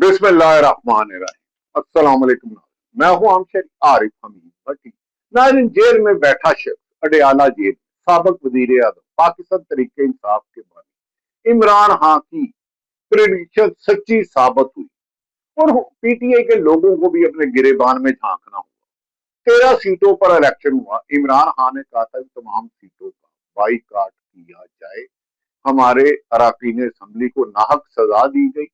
बिस्मिल्लाहिर्रहमानिर्रहीम। अस्सलाम वालेकुम। मैं हूं आमशर आरिफ हमीद भट्टी। नाज़रीन, जेल में बैठा शख्स अडयाला जेल साबिक वजीर आजम पाकिस्तान तरीके इंसाफ के बानी इमरान खान की प्रेडिक्शन सच्ची साबित हुई और पीटीआई के लोगों को भी अपने गिरेबान में झांकना हुआ। 13 सीटों पर इलेक्शन हुआ। इमरान खान ने कहा था कि तमाम सीटों का बाईकाट किया जाए, हमारे अरकान असम्बली को नाहक सजा दी गई,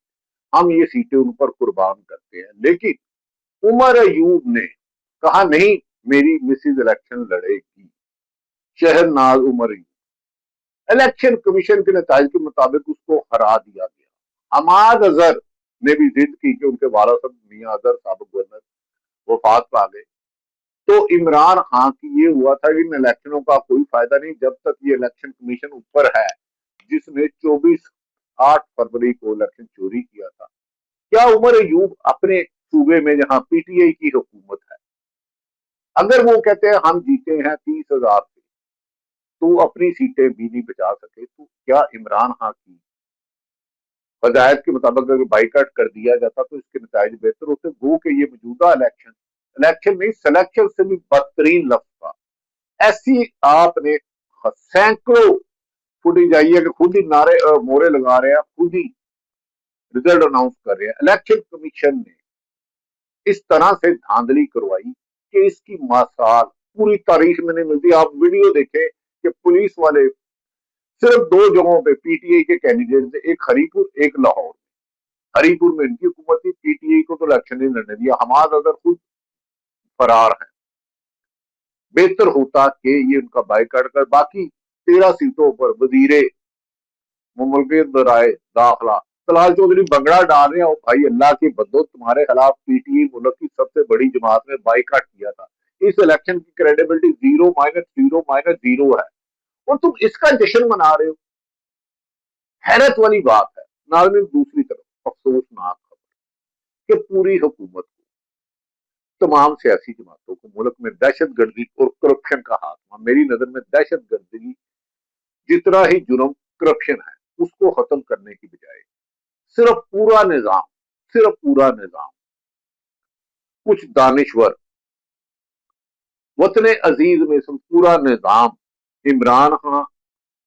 हम ये सीटें उन पर कुर्बान करते हैं। लेकिन उमर अयूब ने कहा नहीं, मेरी मिसिज इलेक्शन लड़ेगी। शहरनाज उमर अयूब इलेक्शन कमीशन के नताज के मुताबिक उसको हरा दिया गया। हमाद अजहर ने भी जिद की कि उनके वाला साहब मियां अजहर साबिक गवर्नर वफात पा गए। तो इमरान खान की ये हुआ था कि इन इलेक्शनों का कोई फायदा नहीं जब तक ये इलेक्शन कमीशन ऊपर है, जिसने 24/8 फरवरी को इलेक्शन चोरी किया था। क्या उमर अयूब अपने सूबे में जहां पीटीआई की हुकूमत है, अगर वो कहते हैं हम जीते हैं 30,000 से, तो अपनी सीटें भी नहीं बचा सके, तो क्या इमरान खान की हदायत के मुताबिक अगर बाइकाट कर दिया जाता तो इसके नतीजे बेहतर होते? वो कि ये मौजूदा इलेक्शन नहीं, सिलेक्शन से भी बदतरीन लफ्ज था। ऐसी आपने सैकड़ों फुटेज आई है कि खुद ही नारे मोरे लगा रहे हैं, खुद ही रिजल्ट अनाउंस कर रहे हैं। इलेक्शन कमीशन ने इस तरह से धांधली करवाई कि इसकी मिसाल पूरी तारीख में नहीं मिलती। आप वीडियो देखें कि पुलिस वाले सिर्फ 2 जगहों पे पीटीआई के कैंडिडेट थे, एक हरीपुर एक लाहौर। हरीपुर में इनकी हुकूमत थी, पीटीआई को तो इलेक्शन नहीं लड़ने दिया। हमाद अजहर खुद फरार है। बेहतर होता कि ये उनका बाइकाट कर बाकी 13 सीटों पर वजीरे मुमलकियत बराए दाखिला तलाल चौधरी बंगड़ा डाल रहे हैं। भाई अल्लाह की बद्दो, तुम्हारे खिलाफ पीटीआई मुल्क की सबसे बड़ी जमात ने बाइकाट किया था। इस इलेक्शन की क्रेडिबिलिटी 0 -0 -0 है और तुम इसका जश्न मना रहे हो। हैरत वाली बात है। नाज़रीन, दूसरी तरफ अफसोसनाक खबर कि पूरी हुकूमत को, तमाम सियासी जमातों को मुल्क में दहशत गर्दी और करप्शन का हाथ। मेरी नजर में दहशत गर्दी जितना ही जुर्म करप्शन है, उसको खत्म करने की बजाय सिर्फ पूरा निजाम कुछ दानिश्वर वतन अजीज में से पूरा निजाम इमरान खान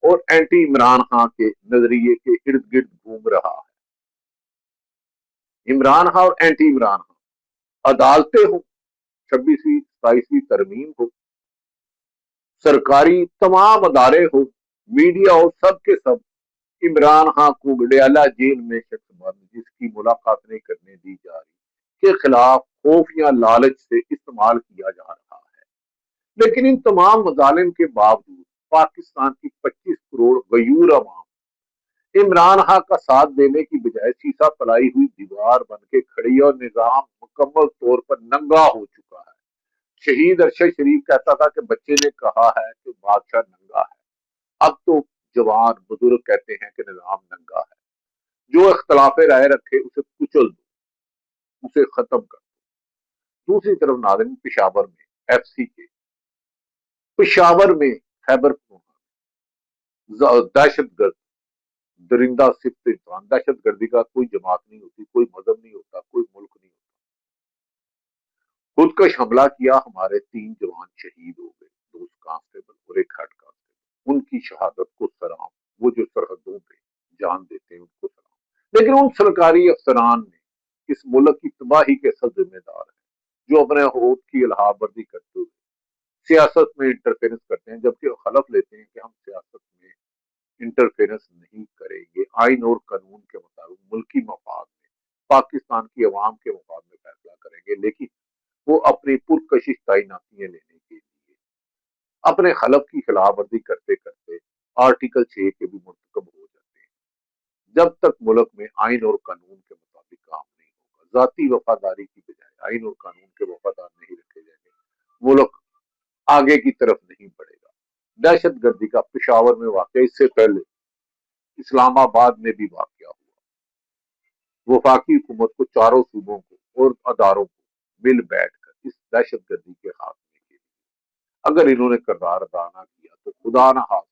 और एंटी इमरान खान के नजरिए के इर्द गिर्द घूम रहा है। इमरान खान और एंटी इमरान खान, अदालतें हो, 26वीं 27वीं तरमीम हो, सरकारी तमाम अदारे हो, मीडिया हो, सब के सब इमरान खान को गडियाला जेल में शख्स बंद जिसकी मुलाकात नहीं करने दी जा रही के खिलाफ खौफ या लालच से इस्तेमाल किया जा रहा है। लेकिन इन तमाम मजालिम के बावजूद पाकिस्तान की 25 करोड़ गयूर अवाम इमरान खान का साथ देने की बजाय शीशा पलाई हुई दीवार बन के खड़ी और निजाम मुकम्मल तौर पर नंगा हो चुका है। शहीद अरशद शरीफ कहता था कि बच्चे ने कहा है कि बादशाह नंगा है। अब तो जवान बुजुर्ग कहते हैं कि निजाम नंगा है। जो इख्तलाफे राय रखे उसे कुचल दो, उसे खत्म कर दो। दूसरी तरफ नाज़रीन, पेशावर में एफसी के पेशावर में खैबर दहशत गर्द दरिंदा सिफ्त इंसान, दहशत गर्दी का कोई जमात नहीं होती, कोई मजहब नहीं होता, कोई मुल्क नहीं होता। खुदकश हमला किया, हमारे 3 जवान शहीद हो गए, 2 कांस्टेबल और 1 हेड कांस्टेबल। उनकी शहादत को सलाम। वो जो सरहदों पे जान देते हैं उनको सलाम। लेकिन उन सरकारी अफसरान ने इस मुल्क की तबाही के सब जिम्मेदार हैं, जो अपने होद की अलाहावर्दी करते हुए सियासत में इंटरफेरेंस करते हैं, जबकि वो हलफ लेते हैं कि हम सियासत में इंटरफेरेंस नहीं करेंगे, आइन और कानून के मुताबिक मुल्की मफाद में, पाकिस्तान की अवाम के मफाद में फैसला करेंगे। लेकिन वो अपनी पुरकशिश तैनातियां लेने के लिए अपने हलफ की खिलाफ वर्जी करते करते आर्टिकल 6 के भी मुर्तकब हो जाते हैं। जब तक मुल्क में आइन और कानून के मुताबिक काम नहीं होगा, जाती वफादारी की बजाय आइन और कानून के वफादार नहीं रखे जाएंगे, मुल्क आगे की तरफ नहीं बढ़ेगा। दहशत गर्दी का पेशावर में वाकया, इससे पहले इस्लामाबाद में भी वाकया हुआ। वफाकी हुकूमत को, चारों सूबों को और अदारों को मिल बैठकर इस दहशत गर्दी के खात्मे के लिए अगर इन्होंने किरदार अदा ना किया तो खुदा न खास्ता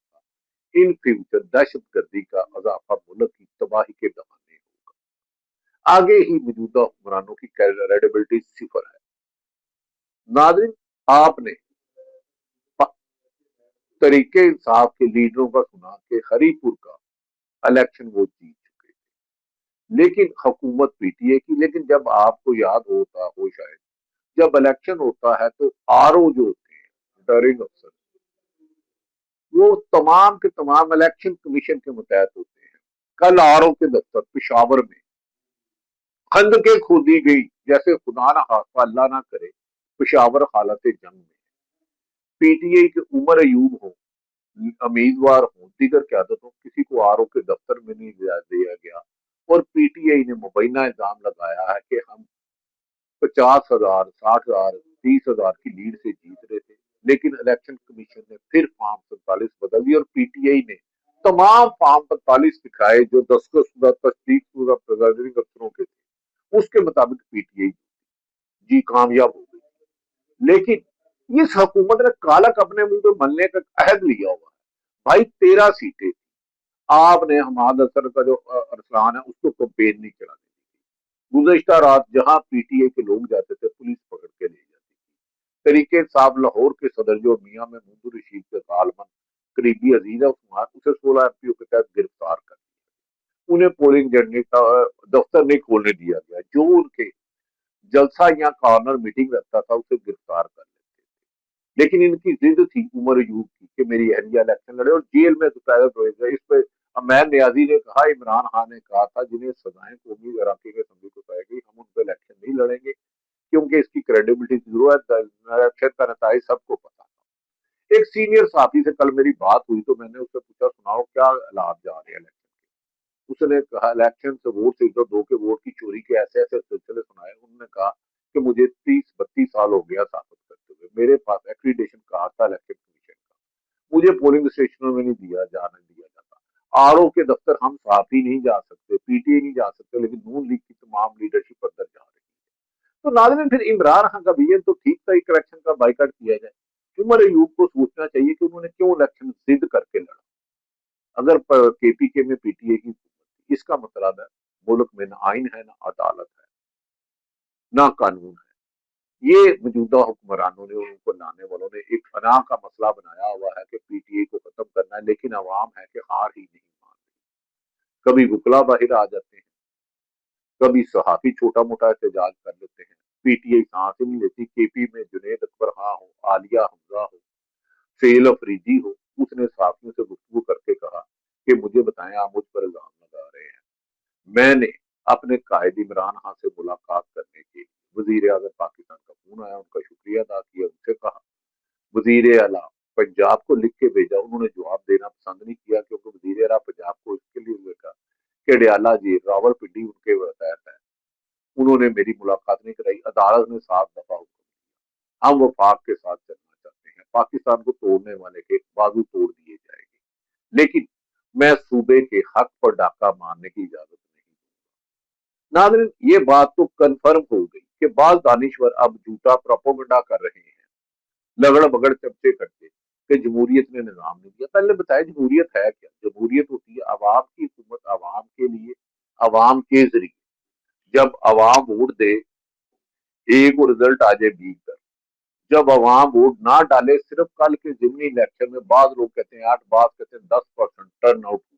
इन फ्यूचर दहशत गर्दी का अजाफा मुल्क की तबाही के दौरान होगा। आगे ही मौजूदा हुक्मरानों की क्रेडिबिलिटी सिफर है। नाज़रीन, आपने तरीके इंसाफ के लीडरों का सुना कि हरीपुर का इलेक्शन वो जीत चुके थे, लेकिन हुकूमत पीटीए की। लेकिन जब आपको याद होता हो शायद, जब इलेक्शन होता है तो आरओ जो होते हैं, रिटर्निंग अफसर, वो तमाम के तमाम इलेक्शन कमीशन के मुतहत होते हैं। कल आरओ के दफ्तर पिशावर में खंदकें खोदी गई, जैसे खुदा ना खास्ता अल्लाह ना करे पिशावर हालत जंग में पीटीआई के उमर अयूब हो, उम्मीदवार हो, दीगर क्यादत हो, किसी को आरओ के दफ्तर में नहीं दिया गया। और पीटीआई ने मुबैना इल्जाम लगाया है कि हम 50,000, 60,000, 30,000 की लीड से जीत रहे थे। लेकिन इलेक्शन कमीशन ने फिर फॉर्म 47 बदल दिया और पीटीआई ने तमाम फॉर्म 45 दिखाए जो दस्तखत तस्दीक शुदा प्रिजाइडिंग अफसरों के थे, उसके मुताबिक पीटीआई जी कामयाब हो गई। लेकिन इस हुकूमत ने कालक अपने मुंह पे मलने का अहद लिया हुआ है। भाई 13 सीटें आपने हमाद असर का जो अरसलान है उसको कंपेन नहीं चला दी। गुज़श्ता रात जहां पीटीए के लोग जाते थे पुलिस पकड़ के ले जाती थी। तरीके साहब लाहौर के सदर जो मियां में मुंदुर रशीद के गालमन करीबी अजीज है उसे 16 एमपीओ के तहत गिरफ्तार कर दिया। उन्हें पोलिंग एजेंट का दफ्तर नहीं खोलने दिया गया। जो उनके जलसा या कॉर्नर मीटिंग रखता था उसे गिरफ्तार कर लेते थे। लेकिन इनकी जिद थी उमर यूब की कि मेरी अहलिया इलेक्शन लड़े और जेल में दोपहर रोएगा। इस पे अमैन नियाजी ने कहा, इमरान खान ने कहा था जिन्हें सजाएं कौमी अराकीन असम्बली को पाएगी, हम उन पर इलेक्शन नहीं लड़ेंगे क्योंकि इसकी क्रेडिबिलिटी की जरूरत है। इलेक्शन का नताइज सबको पता था। एक सीनियर साथी से कल मेरी बात हुई तो मैंने उससे पूछा, सुनाओ क्या हालात जा रहे हैं इलेक्शन के। उसने कहा इलेक्शन से वोट से इधर दो के वोट की चोरी के ऐसे ऐसे सिलसिले सुनाए। उन्होंने कहा कि मुझे 30-32 साल हो गया साबित करते हुए, मेरे पास एक्रीडेशन कार्ड था इलेक्शन कमीशन का, मुझे पोलिंग स्टेशनों में नहीं दिया जाता। आरओ के दफ्तर हम साथ ही नहीं जा सकते, पीटीए नहीं जा सकते, लेकिन नून लीग की तमाम लीडरशिप अंदर जा रही है। तो नाज़रीन, फिर इमरान खान का विजन तो ठीक था, एक इलेक्शन का बाइकाट किया जाए। उमर अयूब को सोचना चाहिए कि उन्होंने क्यों इलेक्शन जिद करके लड़ा। अगर केपीके में पीटीए की, इसका मतलब है मुल्क में ना आइन है, ना अदालत है, ना कानून है। ये मौजूदा हुक्मरानों ने, उनको लाने वालों ने एक फना का मसला बनाया हुआ है कि पीटीए को खत्म करना है, लेकिन अवाम है कि हार ही नहीं मान रही। कभी वकला बाहर आ जाते हैं, कभी सहाफी छोटा मोटा एहतजाज कर लेते हैं, पीटीआई सांस ही नहीं लेती। केपी में जुनेद अकबर खां हो, आलिया हमजा हो, फेल अफरीदी हो, उसने सहाफियों से गुफ्तगू करके कहा कि मुझे बताएं आप मुझ पर इल्जाम लगा रहे हैं। मैंने अपने कायद इमरान खान से मुलाकात करने के लिए वजीर आजम पाकिस्तान का फोन आया, उनका शुक्रिया अदा किया, उनसे कहा। वजीर आला पंजाब को लिख के भेजा, उन्होंने जवाब देना पसंद नहीं किया क्योंकि वजीर आला पंजाब को इसके लिए लिखा कि अडयाला जी रावलपिंडी उनके तहत है। उन्होंने मेरी मुलाकात नहीं कराई। अदालत ने 7 दफा हुक्म दिया, हम वफाक के साथ चलना चाहते हैं, पाकिस्तान को तोड़ने वाले के बाजू तोड़ दिए जाएंगे, लेकिन मैं सूबे के हक पर डाका मारने की इजाजत नहीं दूंगा। नाज़रीन, ये बात तो कन्फर्म हो गई कि बाज दानिश्वर अब झूठा प्रोपोगंडा कर रहे हैं, लगड़ बगड़ चर्चे करके कि जमहूरियत ने निजाम नहीं दिया। पहले बताया जमहूरियत है क्या। जमहूरियत होती है अवाम की हुकूमत, अवाम के लिए, अवाम के जरिए। जब अवाम वोट दे, ए को रिजल्ट आ जाए बी का। जब अवाम वोट ना डाले, सिर्फ कल के जिमनी इलेक्शन में बाद लोग कहते हैं 8, बाद कहते हैं 10% टर्न आउट हुआ।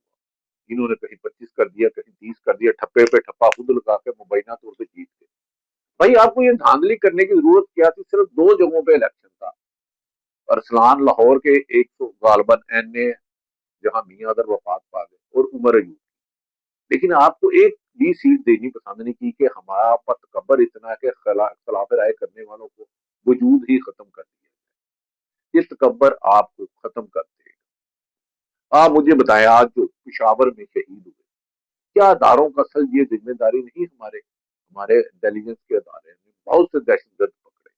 इन्होंने कहीं 25 कर दिया, कहीं 30 कर दिया, ठप्पे पे ठप्पा खुद लगा के मुबैना तौर पर जीत गए। भाई आपको ये धांधली करने की जरूरत क्या थी। सिर्फ 2 जगहों पे इलेक्शन था, अरसलान लाहौर के 100 गालबन एन ए जहां मियां अदर वफात पा गए और उमर अयूब। लेकिन आपको एक भी सीट देनी पसंद नहीं की कि हमारा पर तकबर इतना है कि खिलाफ राय करने वालों को वजूद ही खत्म कर दिया। ये तकबर आपको खत्म कर देगा। आप मुझे बताएं, आज जो पिशावर में शहीद हुए, क्या अदारों का असल ये जिम्मेदारी नहीं, हमारे हमारे इंटेलिजेंस के अदारे ने बहुत से दहशतगर्द पकड़े,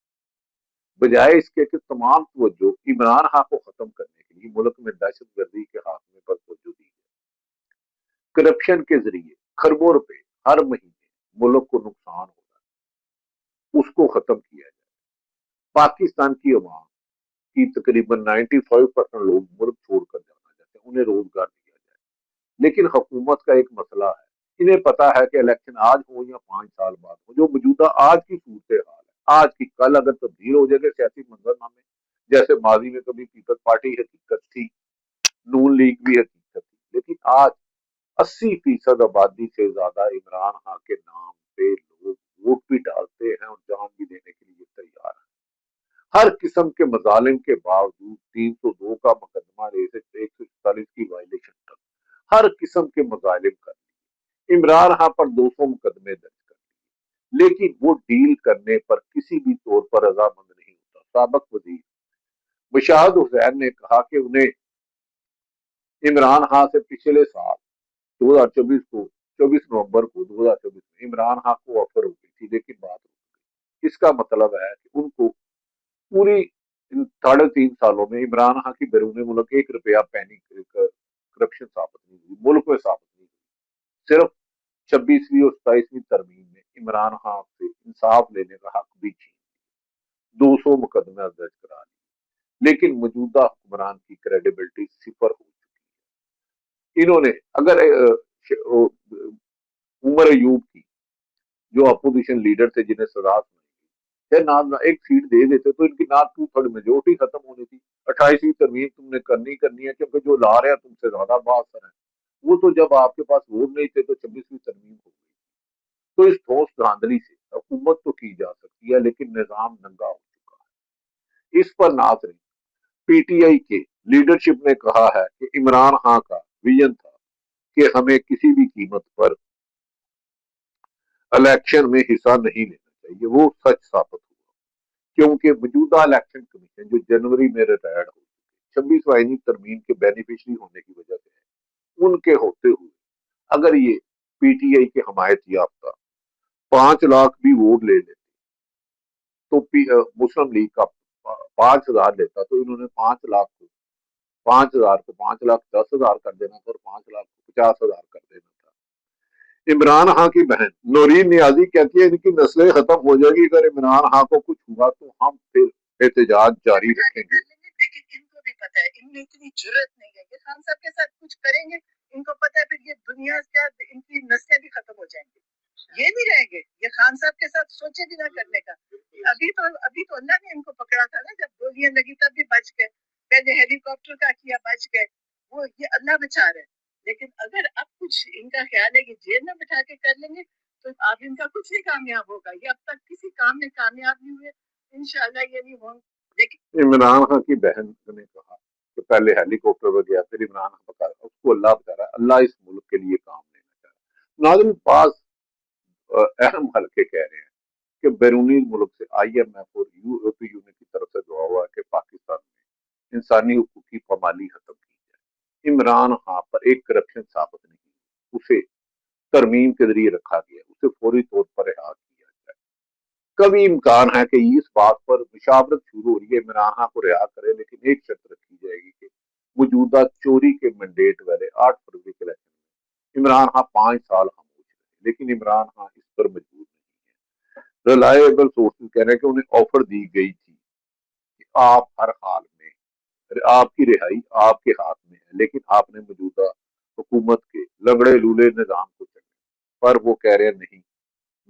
बजाय इसके कि तमाम तवज्जो इमरान खान को खत्म करने के लिए मुल्क में दहशतगर्दी के खात्मे पर तवज्जो दी। करप्शन के जरिए खरबों रुपए हर महीने मुल्क को नुकसान हो रहा है, उसको खत्म किया जाए। पाकिस्तान की अवाम की तकरीबन 95% लोग मुल्क छोड़कर जाना चाहते हैं, उन्हें रोजगार दिया जाए। लेकिन हुकूमत का एक मसला है انہیں پتا ہے کہ الیکشن آج ہو یا 5 سال بعد ہو، جو موجودہ آج کی صورتحال ہے، آج کی کل اگر تبدیل ہو جائے گا سیاسی منظر نامے، جیسے ماضی میں کبھی پیپلز پارٹی حقیقت تھی، نون لیگ بھی حقیقت تھی، لیکن آج 80% آبادی سے زیادہ عمران خان کے نام پہ لوگ ووٹ بھی ڈالتے ہیں اور جان بھی دینے کے لیے تیار ہیں۔ ہر قسم کے مظالم کے باوجود 302 کا مقدمہ، 144 کی وائلیشن تک، ہر قسم کے مظالم کر لیے، عمران خان پر 200 مقدمے درج کر لیے، لیکن وہ ڈیل کرنے پر کسی بھی طور پر رضامند نہیں ہوتا۔ سابق وزیر مشاہد حسین نے کہا کہ انہیں عمران خان سے پچھلے سال 2024 کو 24 نومبر کو 2024 میں عمران خان کو آفر ہو گئی تھی، لیکن بات ہو گئی۔ اس کا مطلب ہے کہ ان کو پوری ان 3.5 سالوں میں عمران خان کی بیرون ملک 1 روپیہ پینی کرپشن ثابت نہیں ہوئی، ملک میں ثابت نہیں ہوئی۔ صرف 26ویں اور 27ویں ترمیم میں عمران خان سے انصاف لینے کا حق بھی چھین 200 مقدمے درج کرا لیے، لیکن موجودہ حکمران کی کریڈیبلٹی صفر ہو چکی ہے۔ انہوں نے اگر عمر ایوب کی جو اپوزیشن لیڈر تھے جنہیں سزا سنائی نہ ایک سیٹ دے دیتے تو ان کی نہ 2/3 میجورٹی ختم ہونی تھی۔ 28ویں ترمیم تم نے کرنی ہے کیونکہ جو لا رہے ہیں تم سے زیادہ باثر ہیں۔ وہ تو جب آپ کے پاس ووٹ نہیں تھے تو 26ویں ترمیم ہو گئی۔ تو اس ٹھوس دھاندلی سے حکومت تو کی جا سکتی ہے لیکن نظام ننگا ہو چکا ہے۔ اس پر ناظرین، پی ٹی آئی کے لیڈرشپ نے کہا ہے کہ عمران خان کا ویژن تھا کہ ہمیں کسی بھی قیمت پر الیکشن میں حصہ نہیں لینا چاہیے۔ وہ سچ ثابت ہوا کیونکہ موجودہ الیکشن کمیشن جو جنوری میں ریٹائرڈ ہو چکی 26ویں ترمیم کے بینیفیشری ہونے کی وجہ سے ہے، ان کے ہوتے ہوئے اگر یہ پی ٹی آئی کے حمایت یافتہ 5 لاکھ بھی ووٹ لے لیتے تو مسلم لیگ کا 5,000 لیتا تو انہوں نے 5 لاکھ کو 5,000 کر دینا تھا اور 5 لاکھ کو 50,000 کر دینا تھا۔ عمران خان کی بہن نورین نیازی کہتی ہے ان کی نسلیں ختم ہو جائے گی اگر عمران خان کو کچھ ہوا تو ہم پھر احتجاج جاری رکھیں گے۔ لیکن ان کو بھی پتا ہے، ان میں اتنی جرت نہیں ہے کہ خان صاحب کے ساتھ کچھ کریں گے۔ ان کو پتا ہے پھر یہ دنیا سے ان کی نسلیں بھی ختم ہو جائیں گی، یہ نہیں رہیں گے۔ یہ خان صاحب کے ساتھ سوچے بھی نہ کرنے کا۔ ابھی تو اللہ نے ان کو پکڑا تھا نا، جب گولیاں لگی تب بھی بچ گئے، پہلے ہیلی کاپٹر کا کیا بچ گئے، وہ یہ اللہ بچا رہے۔ لیکن اگر اب کچھ ان کا خیال ہے کہ جیل میں بٹھا کے کر لیں گے تو اب ان کا کچھ نہیں کامیاب ہوگا۔ یہ اب تک کسی کام میں کامیاب نہیں ہوئے، انشاءاللہ یہ نہیں ہوں۔ عمران خان کی بہن نے کہا کہ پہلے ہیلی کاپٹر پر گیا پھر عمران خان بتا رہا اس کو اللہ بتا رہا ہے، اللہ اس ملک کے لیے کام لینا چاہ رہا ہے۔ ناظرین، بعض اہم حلقے کہہ رہے ہیں کہ بیرونی ملک سے آئی ایم ایف اور یورپی یونین کی طرف سے دعا ہوا ہے کہ پاکستان میں انسانی حقوق کی پامالی ختم کی جائے۔ عمران خان پر ایک کرپشن ثابت نہیں ہوئی، اسے ترمیم کے ذریعے رکھا گیا، اسے فوری طور پر رہا کیا جائے۔ کبھی امکان ہے کہ اس بات پر مشاورت شروع ہو رہی ہے عمران خان کو رہا کرے، لیکن ایک شرط رکھی جائے گی کہ موجودہ چوری کے مینڈیٹ والے 8 فروری کے الیکشن میں عمران خان 5 سال خاموش رہے، لیکن عمران خان اس پر مجبور نہیں ہے۔ ریلائبل سورسز کہہ رہے ہیں کہ انہیں آفر دی گئی تھی کہ آپ ہر حال میں آپ کی رہائی آپ کے ہاتھ میں ہے، لیکن آپ نے موجودہ حکومت کے لنگڑے لولے نظام کو چلے، پر وہ کہہ رہے ہیں نہیں،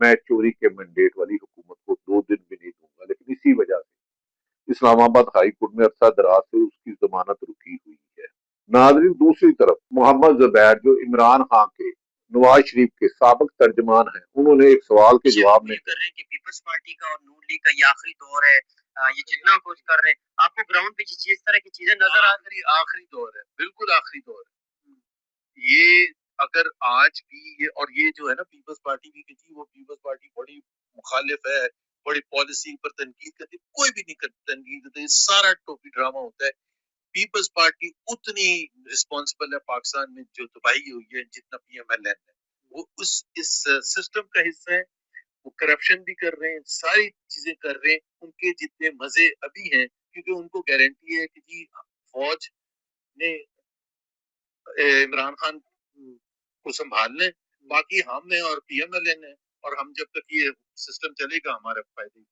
میں چوری کے مینڈیٹ والی حکومت کو 2 دن بھی نہیں دوں گا۔ لیکن اسی وجہ سے اسلام آباد ہائی کورٹ میں عرصہ دراز سے اس کی ضمانت رکی ہوئی ہے۔ ناظرین، دوسری طرف محمد زبیر جو عمران خان کے نواز شریف کے سابق ترجمان ہیں، انہوں نے ایک سوال کے جواب میں کر رہے ہیں کہ پیپلز پارٹی کا اور نون لیگ کا یہ آخری دور ہے، یہ جتنا کچھ کر رہے ہیں آپ کو گراؤنڈ پہ جس طرح کی چیزیں نظر آخری دور ہے، بالکل آخری دور ہے یہ۔ اگر آج بھی یہ اور یہ جو ہے نا پیپلز پارٹی بھی کہ وہ پیپلز پارٹی بڑی مخالف ہے، بڑی پالیسی پر تنقید کرتی، کوئی بھی نہیں تنقید کرتی، سارا ٹوپی ڈرامہ ہوتا ہے۔ پیپلز پارٹی اتنی رسپانسبل ہے پاکستان میں جو تباہی ہوئی ہے، جتنا پی ایم ایل این ہے وہ اس سسٹم کا حصہ ہے۔ وہ کرپشن بھی کر رہے ہیں، ساری چیزیں کر رہے ہیں، ان کے جتنے مزے ابھی ہیں کیونکہ ان کو گارنٹی ہے کہ جی فوج نے عمران خان کو سنبھالنا ہے، باقی ہم ہیں اور پی ایم ایل این ہے، اور ہم جب تک یہ سسٹم چلے گا ہمارا فائدہ ہی۔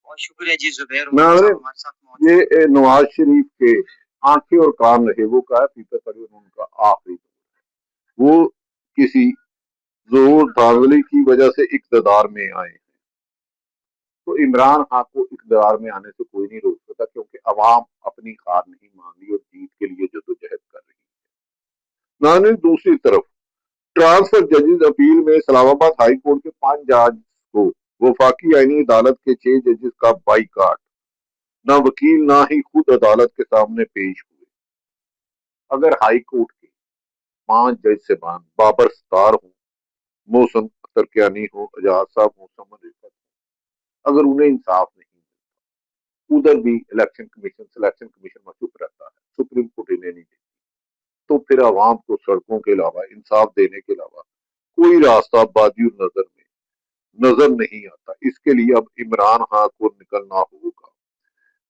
بہت شکریہ جی زبیر ہمارے ساتھ موجود۔ یہ نواز شریف کے آنکھیں اور کان رہے، وہ کہا پیپلز پارٹی ان کا آخری وہ کسی ظہور धांधली की वजह से इक़्तिदार में आए हैं। तो इमरान खान को इक़्तिदार में आने से कोई नहीं रोक सकता, क्योंकि अवाम अपनी हार नहीं मान रही और जीत के लिए जद्दोजहद कर रही है। नाज़रीन, दूसरी तरफ ट्रांसफर जजेस अपील में इस्लामाबाद हाई कोर्ट के 5 जज को वफाकी आईनी अदालत के 6 जजेस का बाइकाट। ना वकील ना ही खुद अदालत के सामने पेश हुए। अगर हाई कोर्ट के 5 जज से बाबर सत्तार हो, मोहसिन अख्तर कियानी हो, एजाज साहब हो, समन रिफत हो, अगर उन्हें इंसाफ नहीं मिलता, उधर भी इलेक्शन कमीशन सिलेक्शन कमीशन में चुप रहता है, सुप्रीम कोर्ट इन्हें नहीं देती, तो फिर आवाम को सड़कों के अलावा इंसाफ देने के अलावा कोई रास्ता बादियुल नजर नहीं आता। इसके लिए अब इमरान खान को निकलना होगा।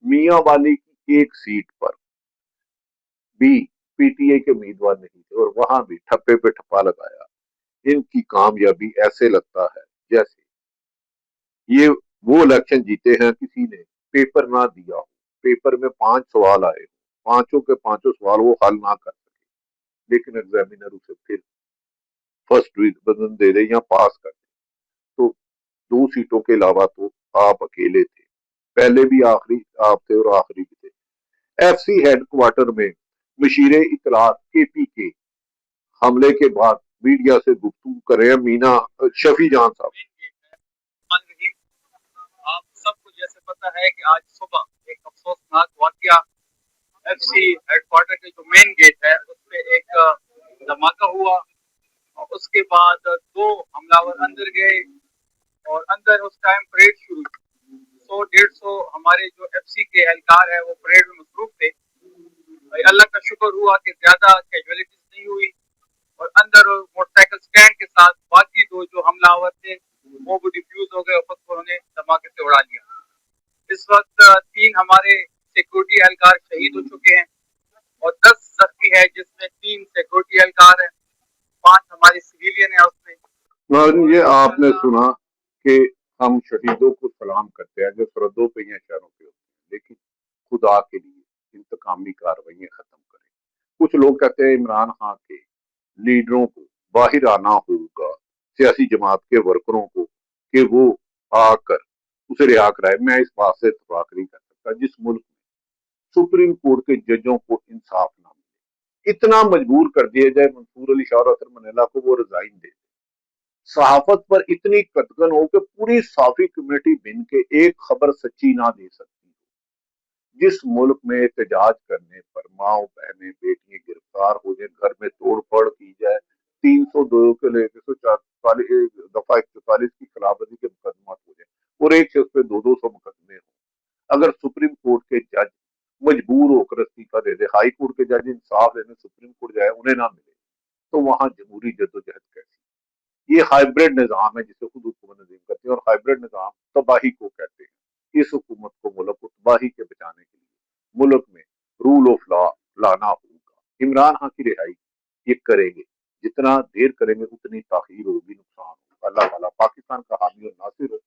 मियां वाली की एक सीट पर भी पीटीआई के उम्मीदवार नहीं थे और वहां भी ठप्पे पे ठप्पा लगाया। इनकी कामयाबी ऐसे लगता है जैसे ये वो इलेक्शन जीते हैं किसी ने पेपर ना दिया हो, पेपर में 5 सवाल आए, पांचों के पांचों सवाल वो हल ना कर सके, लेकिन एग्जामिनर उसे फिर फर्स्ट डिवीजन दे दे या पास कर दे। तो 2 सीटों के अलावा तो आप अकेले थे, पहले भी आखिरी आप थे और आखिरी भी थे। एफसी हेडक्वार्टर में मशीर इतलात केपी के हमले के बाद मीडिया से गुफ्तगू कर रहे हैं मीना शफी जान साहब। आप सबको जैसे पता है कि आज सुबह एक अफसोसनाक वाकया एफसी हेडक्वार्टर के जो मेन गेट है उस पे एक धमाका हुआ और उसके बाद 2 हमलावर अंदर गए और अंदर उस टाइम परेड शुरू हुई। 100-150 हमारे जो एफसी के एहलकार है वो परेड में मसरूफ थे। अल्लाह का शुक्र हुआ कि ज्यादा कैजुअलिटीज नहीं हुई और अंदर मोटरसाइकिल स्टैंड के साथ बाकी 2 जो हमलावर थे वो भी डिफ्यूज हो गए और खुद को उन्होंने धमाके से उड़ा लिया। इस वक्त 3 हमारे सिक्योरिटी एहलकार शहीद हो चुके हैं और 10 जख्मी है, जिसमें 3 सिक्योरिटी एहलकार हैं, 5 हमारे सिविलियन है उसमें। ये आपने सुना कि हम शहीदों को सलाम करते हैं जो सरहदों पे या शहरों पे होते हैं, लेकिन खुदा के लिए इंतकामी कार्रवाइयां खत्म करें। कुछ लोग कहते हैं इमरान खान के लीडरों को बाहर आना होगा, सियासी जमात के वर्करों को, कि वो आकर उसे रिहा कराए। मैं इस बात से इत्तेफाक नहीं कर सकता। जिस मुल्क में सुप्रीम कोर्ट के जजों को इंसाफ ना मिले, इतना मजबूर कर दिया जाए मंसूर अली शाह और अतर मनीला को वो रिजाइन दे, सहाफत पर इतनी कतगन हो कि पूरी साफी कमेटी बिन के एक खबर सच्ची ना दे सकती हो, जिस मुल्क में एहतजाज करने पर माओ बहनें बेटियां गिरफ्तार हो जाए, घर में तोड़ फोड़ की जाए, 302 के लेकर 144 दफा 144 की खिलाफवर्जी के मुकदमा हो जाए और एक शख्स पे 200 मुकदमे हो। अगर सुप्रीम कोर्ट के जज मजबूर होकर इस्तीफा दे दे, हाई कोर्ट के जज इंसाफ देने सुप्रीम कोर्ट जाए उन्हें ना मिले, तो वहां जमहूरी जद्दोजहद कैसी? ये हाइब्रिड निजाम है जिसे खुद हुकूमत नजीम करते हैं और हाइब्रिड निजाम तबाही को कहते हैं। इस हुकूमत को मुल्क को तबाही के बचाने के लिए मुल्क में रूल ऑफ लॉ लाना होगा। इमरान खान की रिहाई ये करेंगे, जितना देर करेंगे उतनी ताखीर होगी, नुकसान होगा। अल्लाह ताला पाकिस्तान का हामी और नासिर हो।